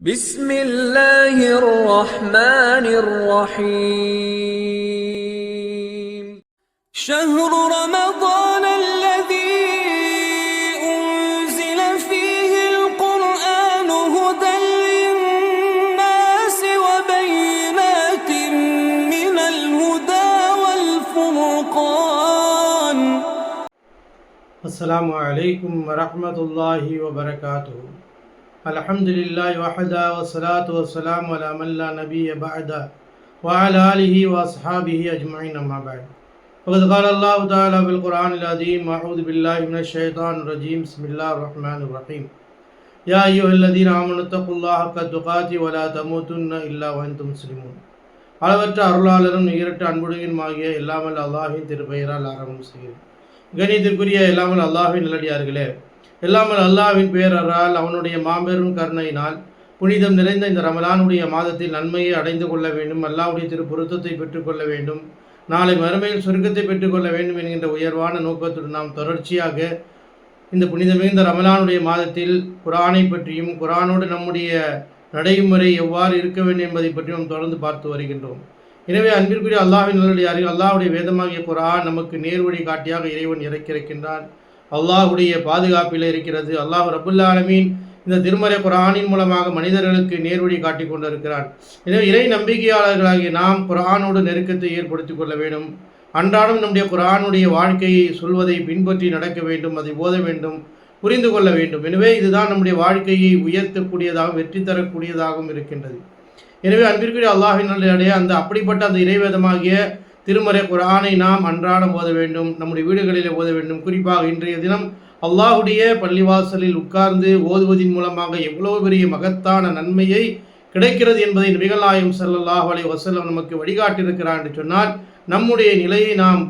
بسم الله الرحمن الرحيم شهر رمضان الذي أنزل فيه القرآن هدى للناس وبينات من الهدى والفرقان السلام عليكم ورحمة الله وبركاته. الحمدلله وحده والصلاة والسلام على من لا نبي بعده وعلى آله وأصحابه أجمعين أما بعد. فقد قال الله تعالى في القرآن العظيم: أعوذ بالله من الشيطان الرجيم. بسم الله الرحمن الرحيم. يا أيها الذين آمنوا اتقوا الله حق تقاته ولا تموتن إلا وأنتم مسلمون. அளவற்ற அருளாளரும் நிகரற்ற அன்புடையனுமாகிய எல்லாமல் அல்லாஹ்வின் திருப்பெயரால் ஆரம்பம் செய்கிறேன். கணிதத்திற்குரிய எல்லாமல் அல்லாஹ்வின் நல்லடியார்களே, எல்லாமல் அல்லாஹ்வின் பேரரால் அவனுடைய மாபெரும் கருணையினால் புனிதம் நிறைந்த இந்த ரமலானுடைய மாதத்தில் நன்மையை அடைந்து கொள்ள வேண்டும், அல்லாஹ்வுடைய திரு பொருத்தத்தை பெற்றுக்கொள்ள வேண்டும், நாளை மறுமையில் சொர்க்கத்தை பெற்றுக்கொள்ள வேண்டும் என்கின்ற உயர்வான நோக்கத்துடன் நாம் தொடர்ச்சியாக இந்த புனிதமிகுந்த ரமலானுடைய மாதத்தில் குர்ஆனை பற்றியும் குர்ஆனோடு நம்முடைய நடைமுறை எவ்வாறு இருக்க வேண்டும் என்பதை பற்றி நாம் தொடர்ந்து பார்த்து வருகின்றோம். எனவே அன்பிற்குரிய அல்லாஹ்வின் நல்லடியார்கள், அல்லாஹ்வுடைய வேதமாகிய குர்ஆன் நமக்கு நேர்வழி காட்டியாக இறைவன் இறக்கியிருக்கின்றான். அல்லாஹ்வுடைய பாதுகாப்பில் இருக்கிறது. அல்லாஹ் ரப்புல் ஆலமீன் இந்த திருமறை குர்ஆனின் மூலமாக மனிதர்களுக்கு நேர்வழி காட்டி கொண்டிருக்கிறான். எனவே இறை நம்பிக்கையாளர்களாகிய நாம் குர்ஆனோடு நெருக்கத்தை ஏற்படுத்திக் கொள்ள வேண்டும். அன்றாடம் நம்முடைய குர்ஆனுடைய வாழ்க்கையை சொல்வதை பின்பற்றி நடக்க வேண்டும், அதை ஓத வேண்டும், புரிந்து கொள்ள வேண்டும். எனவே இதுதான் நம்முடைய வாழ்க்கையை உயர்த்தக்கூடியதாகவும் வெற்றி தரக்கூடியதாகவும் இருக்கின்றது. எனவே அன்பிற்குரிய அல்லாஹ்வின் நல்லடியார்களே, அப்படிப்பட்ட அந்த இறைவேதமாகிய திருமறை குர்ஆனை நாம் அன்றாடம் ஓத வேண்டும், நம்முடைய வீடுகளிலே ஓத வேண்டும். குறிப்பாக இன்றைய தினம் அல்லாஹ்வுடைய பள்ளிவாசலில் உட்கார்ந்து ஓதுவதின் மூலமாக எவ்வளவு பெரிய மகத்தான நன்மையை கிடைக்கிறது என்பதை நபிகள் நாயகம் ஸல்லல்லாஹு அலைஹி வஸல்லம் நமக்கு வழிகாட்டியிருக்கிறார் என்று சொன்னால், நம்முடைய நிலையை நாம்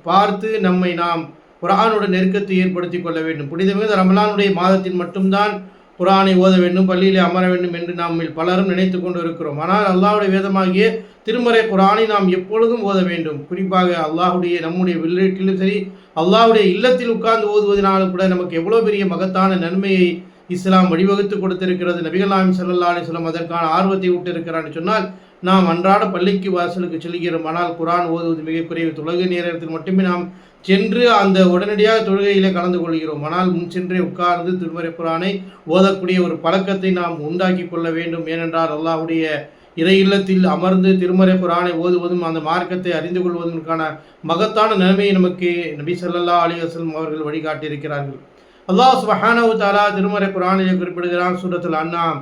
பார்த்து நம்மை நாம் குர்ஆனோட நெருக்கத்தை ஏற்படுத்தி கொள்ள வேண்டும். புனிதமிகுந்த ரமலானுடைய மாதத்தில் மட்டும்தான் குர்ஆனை ஓத வேண்டும், பள்ளியிலே அமர வேண்டும் என்று நாம் பலரும் நினைத்து கொண்டு இருக்கிறோம். ஆனால் அல்லாஹ்வுடைய வேதமாகிய திருமறை குர்ஆனை நாம் எப்பொழுதும் ஓத வேண்டும். குறிப்பாக அல்லாஹ்வுடைய நம்முடைய வீட்டிலும் சரி, அல்லாஹ்வுடைய இல்லத்தில் உட்கார்ந்து ஓதுவதனாலும் கூட நமக்கு எவ்வளோ பெரிய மகத்தான நன்மையை இஸ்லாம் வழிவகுத்து கொடுத்திருக்கிறது. நபிகள் நாயகம் ஸல்லல்லாஹு அலைஹி வஸல்லம் அதற்கான ஆர்வத்தை விட்டு இருக்கிறான்னு சொன்னால், நாம் அன்றாட பள்ளிக்கு வாசலுக்கு செல்கிறோம், ஆனால் குர்ஆன் ஓதுவது மிக குறைவு. தொழுகை நேரத்தில் மட்டுமே நாம் சென்று அந்த உடனடியாக தொழுகையிலே கலந்து கொள்கிறோம். ஆனால் முன் சென்றே உட்கார்ந்து திருமறை குர்ஆனை ஓதக்கூடிய ஒரு பழக்கத்தை நாம் உண்டாக்கி கொள்ள வேண்டும். ஏனென்றால் அல்லாஹ்வுடைய இறை இல்லத்தில் அமர்ந்து திருமறை குர்ஆனை ஓதுவதும் அந்த மார்க்கத்தை அறிந்து கொள்வதற்கான மகத்தான நன்மையை நமக்கு நபி ஸல்லல்லாஹு அலைஹி வஸல்லம் அவர்கள் வழிகாட்டியிருக்கிறார்கள். அல்லாஹ் சுப்ஹானஹு வ தஆலா திருமறை குர்ஆனிலே குறிப்பிடுகிறான். சூரத்துல் அன்ஆம்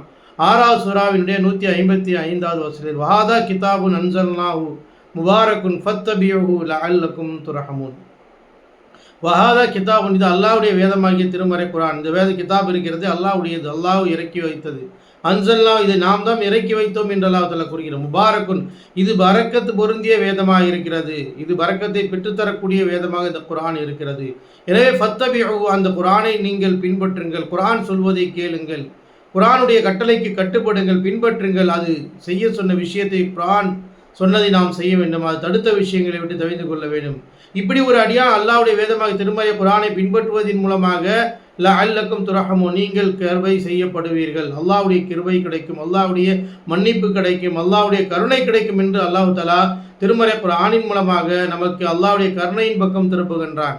6வது சூராவினுடைய 155வது வசனத்தில், வஹாதா கிதாபுன் அன்ஸல்னாஹு முபாரக்குன் ஃபத்தபியூஹு லஅல்லக்கும் துர்ஹமூன். வஹாதா கிதாபுன், இது அல்லாஹ்வுடைய வேதமாகிய திருமறை குர்ஆன். இந்த வேத கிதாப் இருக்கிறது அல்லாஹ்வுடையது, அல்லாஹ் இறக்கி வைத்தது. அன்ஸல்னா, இதை நாம் தான் இறக்கி வைத்தோம் என்று அல்லாஹ் தஆலா கூறுகிறார். முபாரக்குன், இது பரக்கத்து பொருந்திய வேதமாக இருக்கிறது, இது பரக்கத்தை பெற்றுத்தரக்கூடிய வேதமாக இந்த குர்ஆன் இருக்கிறது. எனவே ஃபத்தபியூஹு, அந்த குர்ஆனை நீங்கள் பின்பற்றுங்கள், குர்ஆன் சொல்வதை கேளுங்கள், குர்ஆனுடைய கட்டளைக்கு கட்டுப்படுங்கள், பின்பற்றுங்கள். அது செய்ய சொன்ன விஷயத்தை குர்ஆன் சொன்னதை நாம் செய்ய வேண்டும், அது தடுத்த விஷயங்களை விட்டு தவிர்த்து கொள்ள வேண்டும். இப்படி ஒரு அடியான் அல்லாஹ்வுடைய வேதமாக திருமறை குர்ஆனை பின்பற்றுவதன் மூலமாக லஅல்லக்கும் துர்ஹமூன், நீங்கள் கிருபை செய்யப்படுவீர்கள், அல்லாஹ்வுடைய கிருபை கிடைக்கும், அல்லாஹ்வுடைய மன்னிப்பு கிடைக்கும், அல்லாஹ்வுடைய கருணை கிடைக்கும் என்று அல்லாஹ் தஆலா திருமறை குர்ஆனின் மூலமாக நமக்கு அல்லாஹ்வுடைய கருணையின் பக்கம் திருப்புகின்றான்.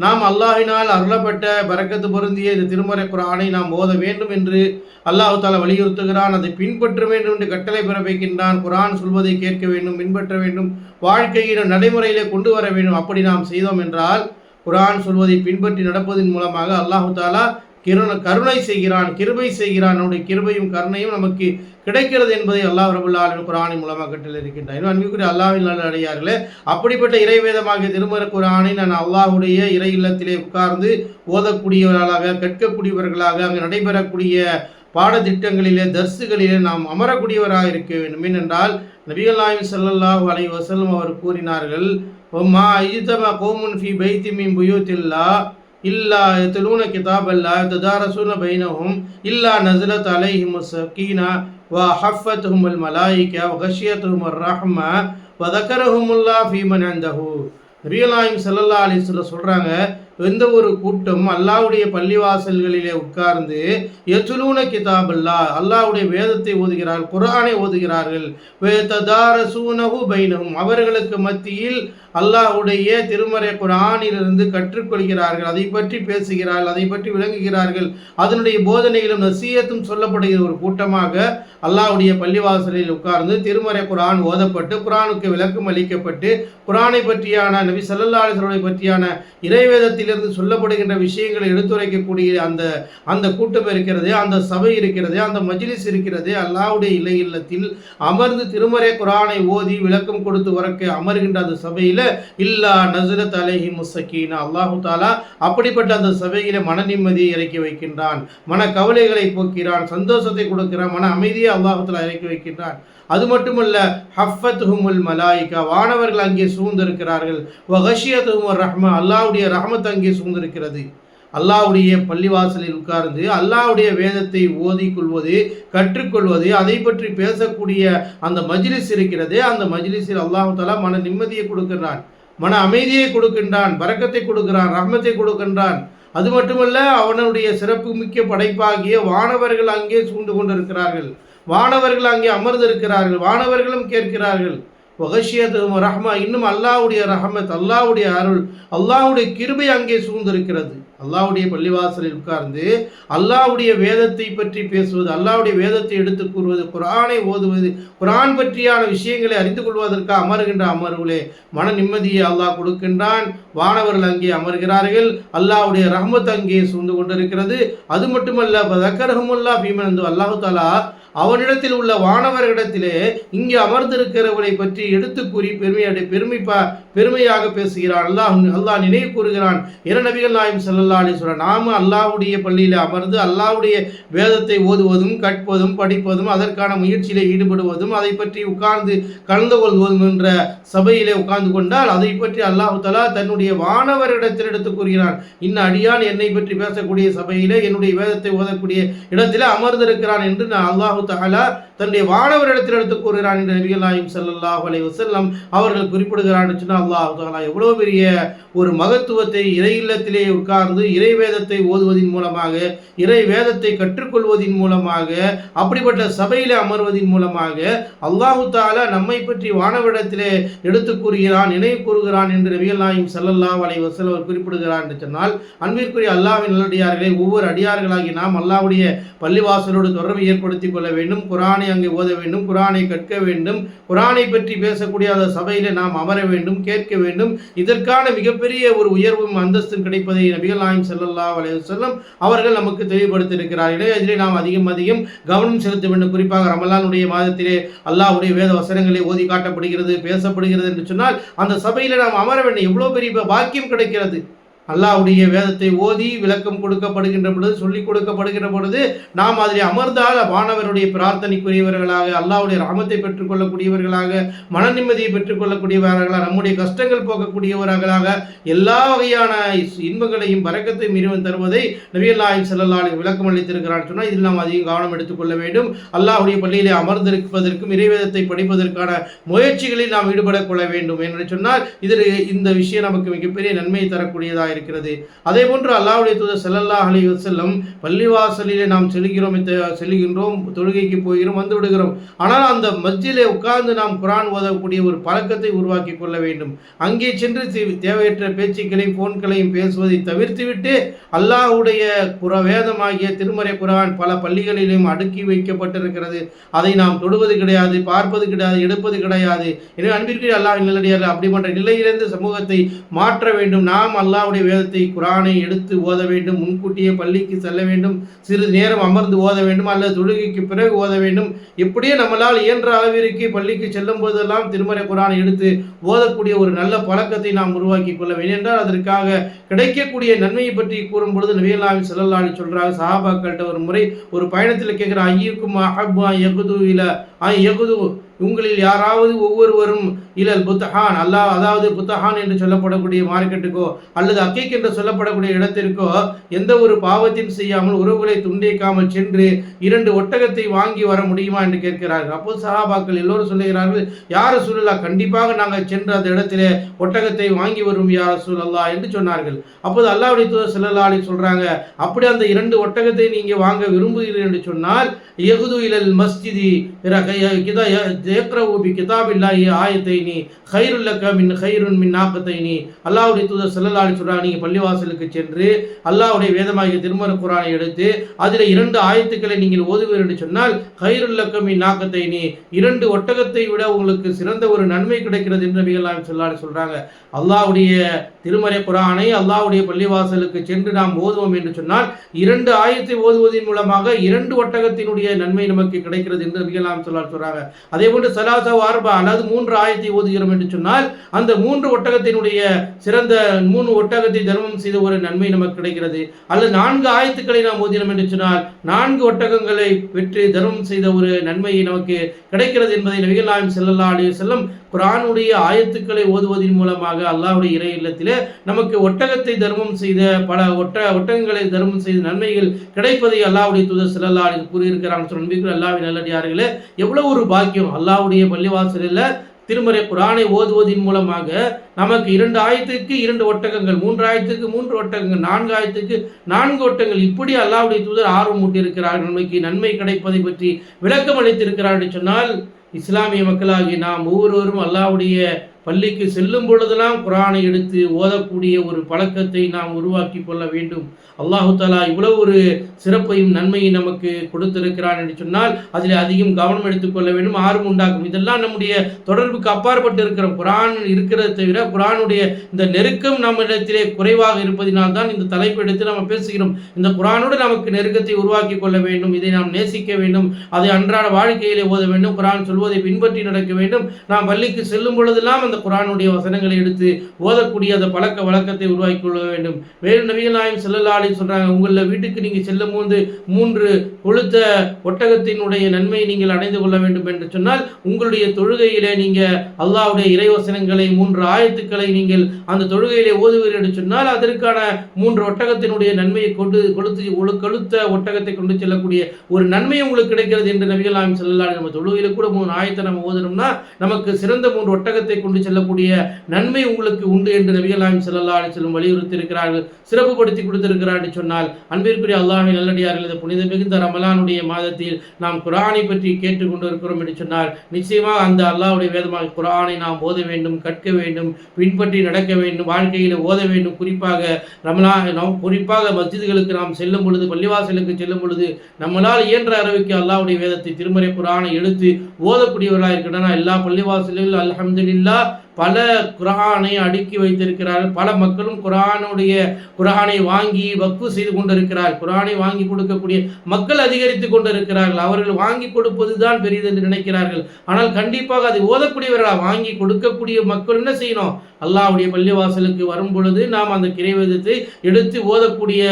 நாம் அல்லாஹ்வினால் அருளப்பட்ட பரக்கத்து பொருந்திய இந்த திருமறை குர்ஆனை நாம் ஓத வேண்டும் என்று அல்லாஹ் தஆலா வலியுறுத்துகிறான். அதை பின்பற்ற வேண்டும் என்று கட்டளை பிறப்பிக்கின்றான். குர்ஆன் சொல்வதை கேட்க வேண்டும், பின்பற்ற வேண்டும், வாழ்க்கையின் நடைமுறையிலே கொண்டு வர வேண்டும். அப்படி நாம் செய்தோம் என்றால், குர்ஆன் சொல்வதை பின்பற்றி நடப்பதன் மூலமாக அல்லாஹ் தஆலா கருணை செய்கிறான், கிருபை செய்கிறான். நம்முடைய கிருபையும் கருணையும் நமக்கு கிடைக்கிறது என்பதை அல்லாஹ் ரப்பல் ஆலமீன் குர்ஆனின் மூலமாக கட்டளையிடுகின்றார். அன்பிற்குரிய அல்லாஹ்வின் நல்லடியார்களே, அப்படிப்பட்ட இறைவேதமாகிய திருமறை குர்ஆனை நான் அல்லாஹ்வுடைய இறை இல்லத்திலே உட்கார்ந்து ஓதக்கூடியவர்களாக, கற்கக்கூடியவர்களாக, அங்கு நடைபெறக்கூடிய பாடத்திட்டங்களிலே தர்சுகளிலே நாம் அமரக்கூடியவராக இருக்க வேண்டும். ஏனென்றால் நபிகள் நாயகம் ஸல்லல்லாஹு அலைஹி வஸல்லம் அவர் கூறினார்கள், மா இஜ்தமா கௌமுன் ஃபீ பைத்தின் மின் புயூத்தில்லாஹ் இல்லா யத்லூன கிதாபல்லாஹ் ததாரஸூன பைனஹும் இல்லா நஸலத் அலைஹிமுஸ் ஸகீனா வ ஹஃபத்துஹுமுல் மலாயிகா வ கஷியத்துஹுமுர் ரஹ்மா வ ذكرஹுமுல்லாஹ் ஃபீ மன் இன்தஹு. நபிகள் நாயகம் ஸல்லல்லாஹு அலைஹி வஸல்லம் சொல்றாங்க, எந்த ஒரு கூட்டம் அல்லாஹ்வுடைய பள்ளிவாசல்களிலே உட்கார்ந்து யத்லூன கிதாபல்லாஹ் அல்லாஹ்வுடைய வேதத்தை ஓதுகிறார்கள், குர்ஆனை ஓதுகிறார்கள், வயததாரசூனஹு பைனஹும் அவர்களுக்கு மத்தியில் அல்லாஹ்வுடைய திருமறை குர்ஆனிலிருந்து கற்றுக்கொள்கிறார்கள், அதை பற்றி பேசுகிறார்கள், அதை பற்றி விளங்குகிறார்கள், அதனுடைய போதனைகளும் நசீஹத்தும் சொல்லப்படுகிற ஒரு கூட்டமாக அல்லாஹ்வுடைய பள்ளிவாசலில் உட்கார்ந்து திருமறை குர்ஆன் ஓதப்பட்டு குர்ஆனுக்கு விளக்கம் அளிக்கப்பட்டு குர்ஆனை பற்றியான நபி ஸல்லல்லாஹு அலைஹி வஸல்லம் பற்றியான இறைவேதத்திலிருந்து சொல்லப்படுகின்ற விஷயங்களை எடுத்துரைக்கக்கூடிய அந்த கூட்டம் இருக்கிறது, அந்த சபை இருக்கிறது, அந்த மஜ்லிஸ் இருக்கிறது, அல்லாஹ்வுடைய இல்லத்தில் அமர்ந்து திருமறை குர்ஆனை ஓதி விளக்கம் கொடுத்து வரக்க அமர்கின்ற அந்த சபையில் இல்லா நஸலத் அலைஹிமுஸ் ஸகீனா அல்லாஹு தஆலா அப்படிப்பட்ட அந்த சபையிலே மன நிம்மதியை இறக்கி வைக்கின்றான், மன கவலைகளை போக்கிறான், சந்தோஷத்தை கொடுக்கிறான், மன அமைதியை அல்லாஹு தஆலா இறக்கி வைக்கின்றான். அது மட்டுமல்ல ஹஃபத்ஹுமுல் மலாயிகா வானவர்கள் அங்கே சூழ்ந்திருக்கிறார்கள், வகஷியத்துஹுமுர் ரஹ்மா அல்லாஹ்வுடைய ரஹ்மத் அங்கே சூழ்ந்திருக்கிறது. அல்லாஹ்வுடைய பள்ளிவாசலில் உட்கார்ந்து அல்லாஹ்வுடைய வேதத்தை ஓதிக்கொள்வது, கற்றுக்கொள்வது, அதை பற்றி பேசக்கூடிய அந்த மஜ்லிஸ் இருக்கிறது, அந்த மஜ்லிஸில் அல்லாஹ் தஆலா மன நிம்மதியை கொடுக்கின்றான், மன அமைதியை கொடுக்கின்றான், பரக்கத்தை கொடுக்கிறான், ரஹ்மத்தை கொடுக்கின்றான். அது மட்டுமல்ல அவனுடைய சிறப்பு மிக்க படைப்பாகிய வானவர்கள் அங்கே சூழ்ந்து கொண்டிருக்கிறார்கள், வானவர்கள் அங்கே அமர்ந்திருக்கிறார்கள், வானவர்களும் கேட்கிறார்கள். வகஷியத்துஹும் ரஹ்மா இன்னும் அல்லாஹ்வுடைய ரஹமத், அல்லாஹ்வுடைய அருள், அல்லாஹ்வுடைய கிருபை அங்கே சூழ்ந்திருக்கிறது. அல்லாஹ்வுடைய பள்ளிவாசலில் உட்கார்ந்து அல்லாஹ்வுடைய வேதத்தை பற்றி பேசுவது, அல்லாஹ்வுடைய வேதத்தை எடுத்து கூறுவது, குர்ஆனை ஓதுவது, குர்ஆன் பற்றியான விஷயங்களை அறிந்து கொள்வதற்கு அமர்கின்ற அமர்வுகளே மன நிம்மதியை அல்லாஹ் கொடுக்கின்றான். வானவர்கள் அங்கே அமர்கிறார்கள், அல்லாஹ்வுடைய ரஹ்மத் அங்கே சூழ்ந்து கொண்டிருக்கிறது. அது மட்டுமல்ல தக்கரஹமுல்லா ஃபீமன் அல்லாஹு தஆலா அவனிடத்தில் உள்ள வானவர்களிடத்திலே இங்கே அமர்ந்திருக்கிறவரை பற்றி எடுத்து கூறி பெருமையாக பேசுகிறான். அல்லாஹ் நினைவு கூறுகிறான். நபிகள் நாயகம் ஸல்லல்லாஹு அலைஹி வஸல்லம் நாம அல்லாஹ்வுடைய பள்ளியில் அமர்ந்து அல்லாஹ்வுடைய வேதத்தை ஓதுவதும் கற்பதும் படிப்பதும் அதற்கான முயற்சியிலே ஈடுபடுவதும் அதை பற்றி உட்கார்ந்து கலந்து கொள்வதும் என்ற சபையிலே உட்கார்ந்து கொண்டால் அதை பற்றி அல்லாஹ் தஆலா தன்னுடைய வானவரிடத்தில் எடுத்து கூறுகிறான். அடியான் என்னை பற்றி பேசக்கூடிய சபையிலே என்னுடைய வேதத்தை ஓதக்கூடிய இடத்திலே அமர்ந்திருக்கிறான் என்று அல்லாஹ் தஆலா தன்னுடைய வானவரிடத்தில் எடுத்து கூறுகிறான் என்று நபிகள் நாயகம் ஸல்லல்லாஹு அலைஹி வஸல்லம் அவர்கள் குறிப்பிடுகிறான்னு சொன்னால் அல்லாஹ் தஆலா எவ்வளவு பெரிய ஒரு மகத்துவத்தை இறை இல்லத்திலே உட்கார்ந்து இறை வேதத்தை ஓதுவதின் மூலமாக, இறை வேதத்தை கற்றுக்கொள்வதின் மூலமாக, அப்படிப்பட்ட சபையிலே அமர்வதின் மூலமாக அல்லாஹ் தஆலா நம்மை பற்றி வானவரிடத்திலே எடுத்து கூறுகிறான், நினைவு கூறுகிறான் என்று நபிகள் நாயகம் ஸல்லல்லாஹு அலைஹி வஸல்லம் அவர் குறிப்பிடுகிறார் என்று சொன்னால் அன்பிற்குரிய அல்லாஹ்வின் நல்லடியார்களே, ஒவ்வொரு அடியார்களாகி நாம் அல்லாஹ்வுடைய பள்ளிவாசலோடு தொடர்பு ஏற்படுத்திக் கொள்ள வேண்டும், குர்ஆனை அங்கே ஓத வேண்டும், குர்ஆனை கற்க வேண்டும், குர்ஆனை பற்றி பேசக்கூடிய அந்த சபையிலே நாம் அமர வேண்டும், கேட்க வேண்டும். இதற்கான மிகப்பெரிய ஒரு உயர்வும் அந்தஸ்தும் கிடைப்பதை நபிகள் நாயகம் ஸல்லல்லாஹு அலைஹி வஸல்லம் அவர்கள் நமக்கு தெளிவுபடுத்தி இருக்கிறார்கள். இதிலே நாம் அதிகம் கவனம் செலுத்த வேண்டும். குறிப்பாக ரமலானுடைய மாதத்திலே அல்லாஹ்வுடைய வேத வசனங்களை ஓதி காட்டப்படுகிறது, பேசப்படுகிறது என்று சொன்னால் அந்த சபையிலே நாம் அமர வேண்டும். எவ்வளவு பெரிய பாக்கியம் கிடைக்கிறது. அல்லாஹ்வுடைய வேதத்தை ஓதி விளக்கம் கொடுக்கப்படுகின்ற பொழுது, சொல்லிக் கொடுக்கப்படுகின்ற பொழுது நாம் அதில் அமர்ந்தால் வானவருடைய பிரார்த்தனைக்குரியவர்களாக, அல்லாஹ்வுடைய ரஹமத்தை பெற்றுக்கொள்ளக்கூடியவர்களாக, மன நிம்மதியை பெற்றுக்கொள்ளக்கூடியவர்களாக, நம்முடைய கஷ்டங்கள் போக்கக்கூடியவர்களாக, எல்லா வகையான இன்பங்களையும் பரக்கத்தையும் இறைவன் தருவதை நபிகள் நாயகம் ஸல்லல்லாஹு அலைஹி விளக்கம் அளித்திருக்கிறார் சொன்னால் இதில் நாம் அதிகம் கவனம் எடுத்துக்கொள்ள வேண்டும். அல்லாஹ்வுடைய பள்ளியிலே அமர்ந்திருப்பதற்கும் இறைவேதத்தை படிப்பதற்கான முயற்சிகளில் நாம் ஈடுபட கொள்ள வேண்டும் என்று சொன்னால் இந்த விஷயம் நமக்கு மிகப்பெரிய நன்மையை தரக்கூடியதாக இருக்கிறது. அதே போன்று அல்லாஹ்வுடைய தூதர் ஸல்லல்லாஹு அலைஹி வஸல்லம் பள்ளிவாசலிலே நாம் செல்கின்றோம், தொழுகைக்கு போகிறோம், வந்து விடுகிறோம். ஆனால் அந்த மஸ்ஜிதிலே உட்கார்ந்து நாம் குர்ஆன் ஓதக்கூடிய ஒரு பழக்கத்தை உருவாக்கி கொள்ள வேண்டும். அங்கே சென்று தேவையற்ற பேச்சுக்களையும் போன்களையும் பேசுவதை தவிர்த்துவிட்டு அல்லாஹ்வுடைய வேதமாகிய திருமறை குர்ஆன் பல பள்ளிகளிலும் அடுக்கி வைக்கப்பட்டிருக்கிறது. அதை நாம் தொடுவது கிடையாது, பார்ப்பது கிடையாது, எடுப்பது கிடையாது. எனவே அன்பிற்குரிய அல்லாஹ்வின் நல்லடியார்களே, அப்படிப்பட்ட நிலையிலிருந்து சமூகத்தை மாற்ற வேண்டும். நாம் அல்லாஹ்வுடைய வேதத்தை குர்ஆனை எடுத்து ஓத வேண்டும், முன்கூட்டியே பள்ளிக்கு செல்ல வேண்டும், சிறிது நேரம் அமர்ந்து ஓத வேண்டும், அல்லது தொழுகைக்கு பிறகு ஓத வேண்டும். இப்படியே நம்மளால் இயன்ற அளவிற்கு பள்ளிக்கு செல்லும் போதெல்லாம் திருமறை குர்ஆனை எடுத்து ஓதக்கூடிய ஒரு நல்ல பழக்கத்தை நாம் உருவாக்கி கொள்ள வேண்டும். என்றால் அதற்காக கிடைக்கக்கூடிய நன்மையை பற்றி கூறும் பொழுது நபிகள் நாயகம் ஸல்லல்லாஹு அலைஹி சொல்றாங்க, சஹாபாக்கள்கிட்ட ஒரு முறை ஒரு பயணத்தில் கேட்கிற ஐயுக்கும் அஹப்பு யகுது இல யகுது உங்களில் யாராவது ஒவ்வொருவரும் இலல் புத்தஹான் அதாவது புத்தஹான் என்று சொல்லப்படக்கூடிய மார்க்கெட்டுக்கோ அல்லது அக்கீக் என்று சொல்லப்படக்கூடிய இடத்திற்கோ எந்த ஒரு பாவத்தையும் செய்யாமல் உறவுகளை துண்டிக்காமல் சென்று 2 ஒட்டகத்தை வாங்கி வர முடியுமா என்று கேட்கிறார்கள். அப்போது சஹாபாக்கள் எல்லோரும் சொல்லுகிறார்கள், யார் ரசூலுல்லாஹ், கண்டிப்பாக நாங்கள் சென்று அந்த இடத்திலே ஒட்டகத்தை வாங்கி வரும் யார் ரசூலுல்லாஹ் என்று சொன்னார்கள். அப்போது அல்லாஹ்வுடைய தூதர் ஸல்லல்லாஹு அலைஹி சொல்றாங்க, அப்படி அந்த 2 ஒட்டகத்தை நீங்க வாங்க விரும்புகிறீர்கள் என்று சொன்னால் யகுது இலல் மஸ்ஜிதி யக்ரவு பி கிதாபில்லாஹி ஆயத்தைனி கைருல் லக மின் கைருன் மின் நாகத்தைனி. அல்லாஹ்வுடைய தூதர் ஸல்லல்லாஹு அலைஹி சொல்றாங்க, நீங்க பள்ளிவாசலுக்கு சென்று அல்லாஹ்வுடைய வேதமாகிய திருமறை குர்ஆனை எடுத்து அதில் 2 ஆயத்துக்களை நீங்கள் ஓதுவீர்கள் என்று சொன்னால் கைருல் லக மின் நாகத்தைனி, 2 ஒட்டகத்தை விட உங்களுக்கு சிறந்த ஒரு நன்மை கிடைக்கிறது என்று நபிகள் நாயகம் ஸல்லல்லாஹு அலைஹி சொல்றாங்க. அல்லாஹ்வுடைய திருமறை குர்ஆனை அல்லாஹ்வுடைய பள்ளிவாசலுக்கு சென்று நாம் ஓதுவோம் என்று சொன்னால் 2 ஆயத்தை ஓதுவதன் மூலமாக 2 ஒட்டகத்தினுடைய நன்மை நமக்கு கிடைக்கிறது என்று நபிகள் நாயகம் ஸல்லல்லாஹு அலைஹி சொல்றாங்க. அதே போன்று ஸலாஸா வ அர்பா அதாவது 3 ஆயத்தை ஓதுகிறோம் என்று சொன்னால் அந்த 3 ஒட்டகத்தினுடைய சிறந்த 3 ஒட்டகத்தை தர்மம் செய்த ஒரு நன்மை நமக்கு கிடைக்கிறது. அல்லது 4 ஆயத்துக்களை நாம் ஓதினோம் என்று சொன்னால் 4 ஒட்டகங்களை பெற்று தர்மம் செய்த ஒரு நன்மையை நமக்கு கிடைக்கிறது என்பதை நபிகள் நாயகம் ஸல்லல்லாஹு அலைஹி வஸல்லம் குர்ஆனுடைய ஆயத்துக்களை ஓதுவதன் மூலமாக அல்லாஹ்வுடைய இறை இல்லத்திலே நமக்கு ஒட்டகத்தை தர்மம் செய்த பல ஒட்டகங்களை தர்மம் செய்த நன்மைகள் கிடைப்பதை அல்லாஹ்வுடைய தூதர் ஸல்லல்லாஹு அலைஹி வஸல்லம் கூறியிருக்கிறாங்க. அன்பிற்குரிய அல்லாஹ்வின் நல்லடியார்களே, எவ்வளவு ஒரு பாக்கியம்! அல்லாஹ்வுடைய பள்ளிவாசலில் திருமறை குர்ஆனை ஓதுவதன் மூலமாக நமக்கு 2 ஆயத்துக்கு 2 ஒட்டகங்கள், 3 ஆயத்துக்கு 3 ஒட்டகங்கள், 4 ஆயத்துக்கு 4 ஒட்டகங்கள், இப்படி அல்லாஹ்வுடைய தூதர் ஆர்வம் ஊட்டியிருக்கிறார். நமக்கு நன்மை கிடைப்பதை பற்றி விளக்கம் அளித்திருக்கிறார் என்று சொன்னால், இஸ்லாமிய மக்களாகி நாம் ஒவ்வொருவரும் அல்லாஹ்வுடைய பள்ளிக்கு செல்லும் பொழுதெல்லாம் குர்ஆனை எடுத்து ஓதக்கூடிய ஒரு பழக்கத்தை நாம் உருவாக்கி கொள்ள வேண்டும். அல்லாஹு தஆலா இவ்வளவு ஒரு சிறப்பையும் நன்மையும் நமக்கு கொடுத்திருக்கிறான் என்று சொன்னால் அதில் அதிகம் கவனம் எடுத்துக்கொள்ள வேண்டும், ஆர்வம் உண்டாக்கும். இதெல்லாம் நம்முடைய தொடர்புக்கு அப்பாற்பட்டு இருக்கிறோம். குர்ஆன் இருக்கிறதை தவிர குர்ஆனுடைய இந்த நெருக்கம் நம்மிடத்திலே குறைவாக இருப்பதினால் தான் இந்த தலைப்பு எடுத்து நம்ம பேசுகிறோம். இந்த குர்ஆனோடு நமக்கு நெருக்கத்தை உருவாக்கி கொள்ள வேண்டும், இதை நாம் நேசிக்க வேண்டும், அதை அன்றாட வாழ்க்கையிலே ஓத வேண்டும், குர்ஆன் சொல்வதை பின்பற்றி நடக்க வேண்டும். நாம் பள்ளிக்கு செல்லும் பொழுதெல்லாம் அந்த குர்ஆனுடைய வசனங்களை எடுத்து ஓதக்கூடிய அந்த பழக்க வழக்கத்தை உருவாக்கி கொள்ள வேண்டும். வேறு நபிகள் நாயகம் ஸல்லல்லாஹு அலைஹி சொல்றாங்க, உங்கள வீட்டுக்கு நீங்க செல்லும் போது 3 கொழுத்த ஒட்டகத்தினுடைய நன்மையை நீங்கள் அடைந்து கொள்ள வேண்டும் என்று சொன்னால் உங்களுடைய தொழுகையிலே நீங்க அல்லாஹ்வுடைய இறைவசனங்களை 3 ஆயத்துக்களை நீங்கள் அந்த தொழுகையிலே ஓதுவீர்கள் என்று சொன்னால் அதற்கான 3 ஒட்டகத்தினுடைய நன்மையை கொழுத்த ஒட்டகத்தை கொண்டு செல்லக்கூடிய ஒரு நன்மை உங்களுக்கு கிடைக்கிறது என்று நபிகள் நாயகம் ஸல்லல்லாஹு அலைஹி நம்ம தொழுகையில கூட 3 ஆயத்தை நம்ம ஓதணும்னா நமக்கு சிறந்த 3 ஒட்டகத்தை கொண்டு செல்லக்கூடிய நன்மை உங்களுக்கு உண்டு என்று நபிகள் நாயகம் ஸல்லல்லாஹு அலைஹி வஸல்லம் வலியுறுத்தி இருக்கிறார்கள், சிறப்புப்படுத்தி கொடுத்திருக்கிறார் என்று சொன்னால், அன்பிற்குரிய அல்லாஹ்வின் நல்லடியார்கள், இந்த புனித மிகுந்த ரமலானுடைய மாதத்தில் நாம் குர்ஆனை பற்றி கேட்டுக்கொண்டு இருக்கிறோம் என்று சொன்னால் நிச்சயமாக அந்த அல்லாஹ்வுடைய வேதமாக குர்ஆனை நாம் ஓத வேண்டும், கற்க வேண்டும், பின்பற்றி நடக்க வேண்டும், வாழ்க்கையில் ஓத வேண்டும். குறிப்பாக மஸ்ஜிதுகளுக்கு நாம் செல்லும் பொழுது, பள்ளிவாசலுக்கு செல்லும் பொழுது நம்மளால் இயன்ற அளவுக்கு அல்லாஹ்வுடைய வேதத்தை திருமறை குர்ஆனை எடுத்து ஓதக்கூடியவர்களாக இருக்கின்றன. எல்லா பள்ளிவாசலில் அல்ஹம்துலில்லாஹ் பல குர்ஆனை அடுக்கி வைத்திருக்கிறார்கள். பல மக்களும் குர்ஆனை வாங்கி வக்ஃபு செய்து கொண்டிருக்கிறார்கள். குர்ஆனை வாங்கி கொடுக்கக்கூடிய மக்கள் அதிகரித்து கொண்டிருக்கிறார்கள். அவர்கள் வாங்கி கொடுப்பது தான் பெரியது என்று நினைக்கிறார்கள். ஆனால் கண்டிப்பாக அதை ஓதக்கூடியவர்களாக வாங்கி கொடுக்கக்கூடிய மக்கள் என்ன செய்யணும்? அல்லாஹ்வுடைய பள்ளிவாசலுக்கு வரும் பொழுது நாம் அந்த கிரைவேதத்தை எடுத்து ஓதக்கூடிய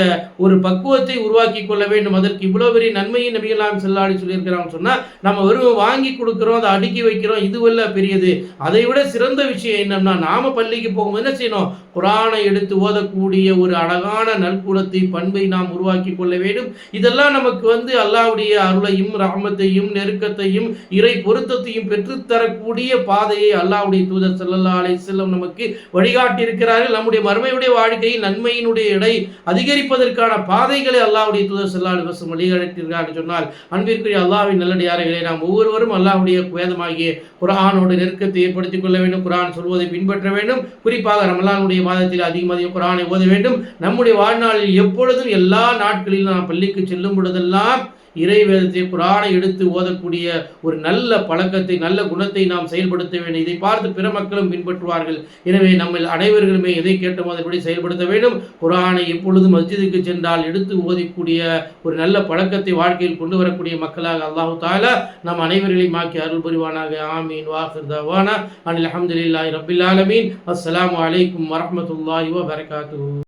ஒரு பக்குவத்தை உருவாக்கி கொள்ள வேண்டும். அதற்கு இவ்வளவு பெரிய நன்மையை நபிகள் நாயகம் ஸல்லல்லாஹு அலைஹி சொல்லியிருக்கிறாங்க சொன்னால் நம்ம வெறும் வாங்கி கொடுக்கிறோம், அதை அடுக்கி வைக்கிறோம், இதுவல்ல பெரியது. அதை விட சிறந்த விஷயம் என்னன்னா, நாம பள்ளிக்கு போகும்போது என்ன செய்யணும்? குர்ஆனை எடுத்து ஓதக்கூடிய ஒரு அழகான நல்குணத்தை பண்பை நாம் உருவாக்கி கொள்ள வேண்டும். இதெல்லாம் நமக்கு அல்லாஹ்வுடைய அருளையும் ரஹ்மத்தையும் நெருக்கத்தையும் இறை பொருத்தத்தையும் பெற்றுத்தரக்கூடிய பாதையை அல்லாஹ்வுடைய தூதர் ஸல்லல்லாஹு அலைஹி வஸல்லம் நமக்கு வழிகாட்டி இருக்கிறார்கள். நம்முடைய மறுமையுடைய வாழ்க்கையில் நன்மையினுடைய எடை அதிகரிப்பதற்கான பாதைகளை அல்லாஹ்வுடைய தூதர் ஸல்லல்லாஹு அலைஹி வஸல்லம் வழிகாட்டியிருக்கிறார்கள் சொன்னால், அன்பிற்குரிய அல்லாஹ்வின் நல்லடியார்களே, நாம் ஒவ்வொருவரும் அல்லாஹ்வுடைய வேதமாகிய குர்ஆனோடு நெருக்கத்தை ஏற்படுத்திக் கொள்ள வேண்டும், குர்ஆன் சொல்வதை பின்பற்ற வேண்டும். குறிப்பாக ரமலானுடைய மாதத்தில் அதிகம் குர்ஆனை ஓத வேண்டும். நம்முடைய வாழ்நாளில் எப்பொழுதும் எல்லா நாட்களிலும் நாம் பள்ளிக்கு செல்லும் பொழுதெல்லாம் இறை வேதத்தை குர்ஆனை எடுத்து ஓதக்கூடிய ஒரு நல்ல பழக்கத்தை, நல்ல குணத்தை நாம் செயல்படுத்த வேண்டும். இதை பார்த்து பிற மக்களும் பின்பற்றுவார்கள். எனவே நம்ம அனைவர்களுமே எதை கேட்டோமோ அதன்படி செயல்படுத்த வேண்டும். குர்ஆனை எப்பொழுதும் மஸ்ஜிதுக்கு சென்றால் எடுத்து ஓதக்கூடிய ஒரு நல்ல பழக்கத்தை வாழ்க்கையில் கொண்டு வரக்கூடிய மக்களாக அல்லாஹ் தஆலா நம் அனைவர்களையும் ஆக்கி அருள் புரிவானாக. ஆமீன். வாஹிர் தவானா அனில் ஹம்துலில்லாஹி ரப்பில் ஆலமீன். அஸ்ஸலாமு அலைக்கும் வரஹ்மத்துல்லாஹி வபரகாத்துஹு.